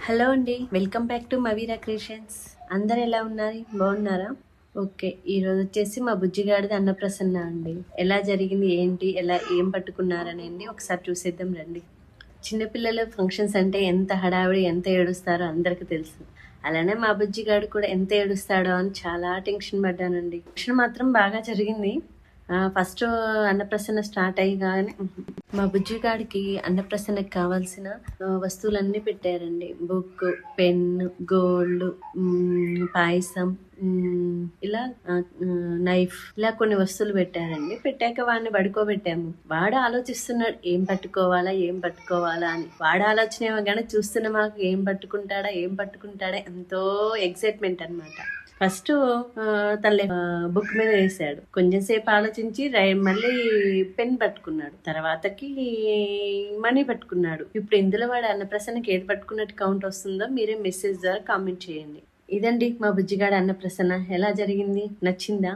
Hello అండి, welcome back to మవీరా creations. అందరు ఎలా ఉన్నారు? బాగున్నారా? ఓకే, ఈరోజు వచ్చేసి మా బుజ్జిగాడిది అన్నప్రసన్న అండి. ఎలా జరిగింది, ఏంటి, ఏం పట్టుకున్నారనేది ఒకసారి చూసేద్దాం రండి. చిన్నపిల్లల ఫంక్షన్స్ అంటే ఎంత హడావిడి, ఎంత ఏడుస్తారో అందరికీ తెలుసు. అలానే మా బుజ్జిగాడు కూడా ఎంత ఏడుస్తాడో అని చాలా టెన్షన్ పడ్డానండి. ఫంక్షన్ మాత్రం బాగా జరిగింది. ఫస్ట్ అన్నప్రసన్న స్టార్ట్ అయ్యగానే మా బుజ్జిగాడికి అన్నప్రసన్నకి కావాల్సిన వస్తువులన్నీ పెట్టారండి. బుక్, పెన్, గోల్డ్, పాయసం, ఇలా నైఫ్, ఇలా కొన్ని వస్తువులు పెట్టారండి. పెట్టాక వాడిని పడుకోబెట్టాము. వాడు ఆలోచిస్తున్నాడు ఏం పట్టుకోవాలా అని. వాడు ఆలోచన ఏమో కానీ చూస్తున్న మాకు ఏం పట్టుకుంటాడా ఎంతో ఎక్సైట్మెంట్ అనమాట. ఫస్ట్ తన బుక్ మీద వేసాడు. కొంచెం సేపు ఆలోచించి మళ్ళీ పెన్ పట్టుకున్నాడు. తర్వాతకి మనీ పట్టుకున్నాడు. ఇప్పుడు ఇందులో వాడు అన్నప్రసన్నకి ఏది పట్టుకున్నట్టు కౌంట్ వస్తుందో మీరే మెసేజ్ ద్వారా కామెంట్ చేయండి. ఇదండి మా బుజ్జిగాడు అన్నప్రసన్న. ఎలా జరిగింది? నచ్చిందా?